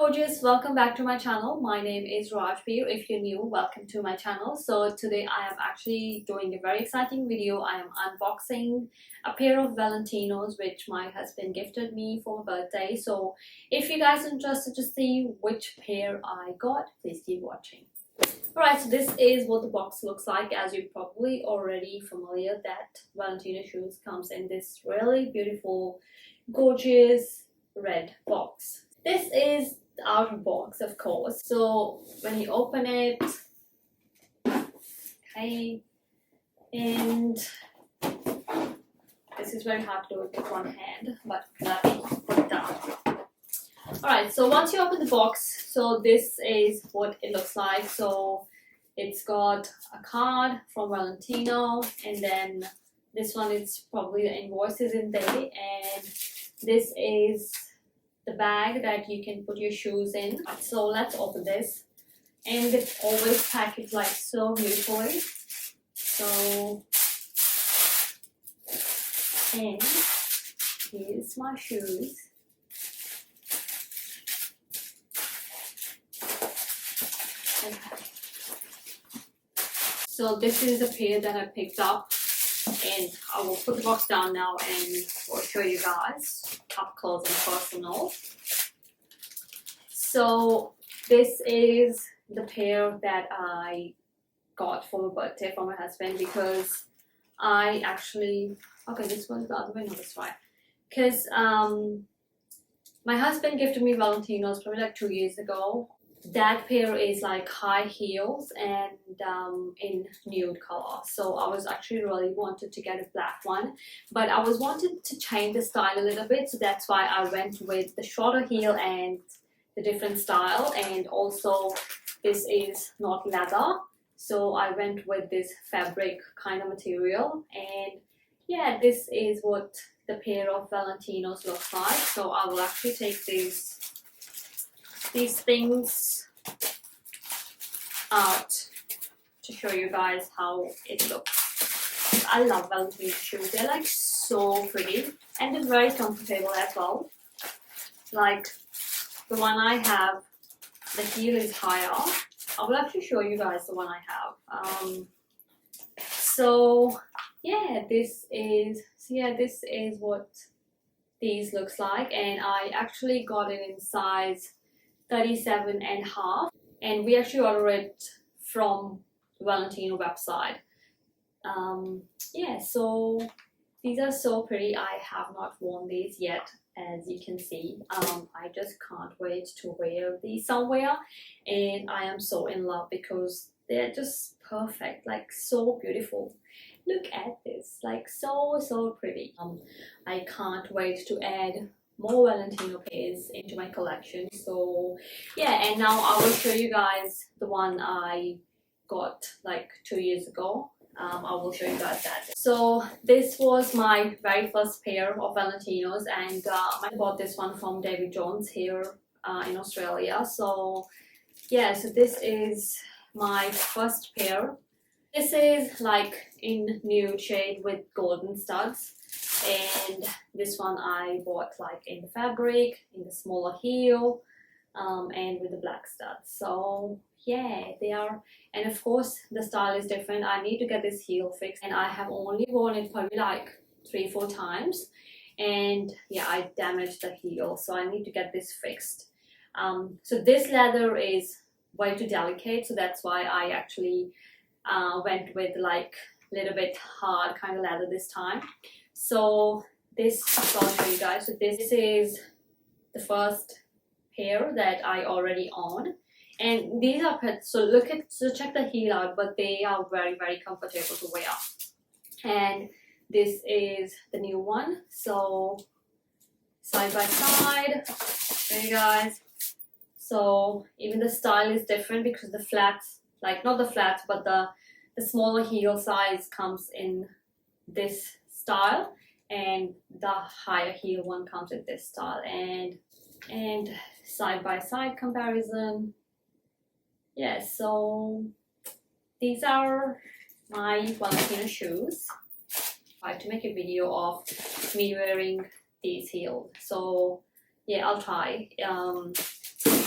Gorgeous, welcome back to my channel. My name is Rajbir. If you're new, welcome to my channel. So today I am actually doing a very exciting video. I am unboxing a pair of Valentinos which my husband gifted me for my birthday. So if you guys are interested to see which pair I got, please keep watching. Alright, so this is what the box looks like. As you're probably already familiar that Valentino shoes comes in this really beautiful, gorgeous red box. This is the outer box, of course. So when you open it, okay, and this is very hard to do with one hand, but let me put it down. Alright, so once you open the box, so this is what it looks like. So it's got a card from Valentino, and then this one is probably the invoices in there, and this is the bag that you can put your shoes in. So let's open this, and they always pack it like so beautifully. So, and here's my shoes. Okay. So this is the pair that I picked up, and I will put the box down now and I'll show you guys up close and personal. So this is the pair that I got for my birthday from my husband, because I actually, okay, this one's the other way, no, that's right, because my husband gifted me Valentinos probably like 2 years ago. That pair is like high heels and in nude color. So I was actually really wanted to get a black one, but I was wanted to change the style a little bit, so that's why I went with the shorter heel and the different style. And also this is not leather, so I went with this fabric kind of material. And yeah, this is what the pair of Valentinos looks like. So I will actually take these things out to show you guys how it looks. I love Valentino shoes. They're like so pretty and they're very comfortable as well. Like the one I have, the heel is higher. I will actually show you guys the one I have. So yeah, this is what these looks like, and I actually got it in size 37.5, and we actually ordered it from Valentino website. Yeah, so these are so pretty. I have not worn these yet, as you can see. I just can't wait to wear these somewhere, and I am so in love because they're just perfect, like so beautiful. Look at this, like so pretty. I can't wait to add more Valentino pairs into my collection. So yeah, and now I will show you guys the one I got like 2 years ago. I will show you guys that. So this was my very first pair of Valentinos, and I bought this one from David Jones here in Australia. So yeah, so this is my first pair. This is like in nude shade with golden studs, and this one I bought like in the fabric, in the smaller heel, and with the black studs. So yeah, they are, and of course the style is different. I need to get this heel fixed, and I have only worn it probably like 3-4 times, and yeah, I damaged the heel, so I need to get this fixed. So this leather is way too delicate, so that's why I actually went with like a little bit hard kind of leather this time. So this, I'll show you guys. So this is the first pair that I already own, and these are so check the heel out, but they are very comfortable to wear. And this is the new one, so side by side, show you guys. So even the style is different because the flats, like not the flats, but the smaller heel size comes in this style, and the higher heel one comes in this style. And side by side comparison. Yeah, so these are my Valentino shoes. I have to make a video of me wearing these heels. So yeah, I'll try.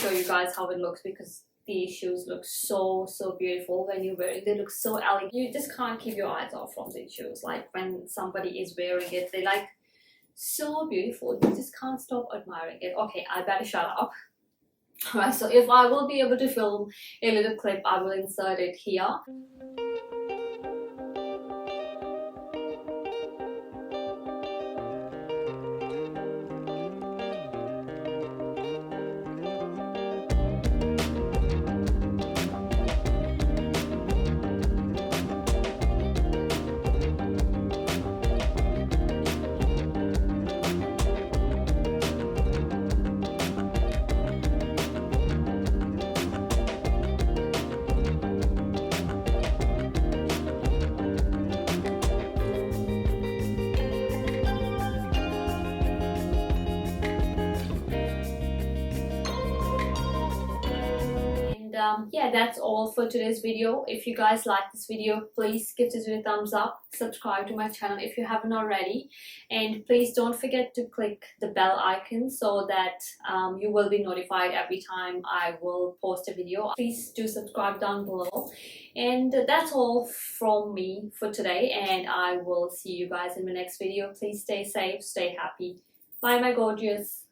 show you guys how it looks because these shoes look so beautiful when you wear it. They look so elegant. You just can't keep your eyes off from these shoes. Like when somebody is wearing it, they like so beautiful. You just can't stop admiring it. Okay, I better shut up. Alright, so if I will be able to film a little clip, I will insert it here. Yeah, that's all for today's video. If you guys like this video, please give this video a thumbs up, subscribe to my channel if you haven't already, and please don't forget to click the bell icon so that you will be notified every time I will post a video. Please do subscribe down below, and that's all from me for today, and I will see you guys in the next video. Please stay safe, stay happy. Bye my gorgeous.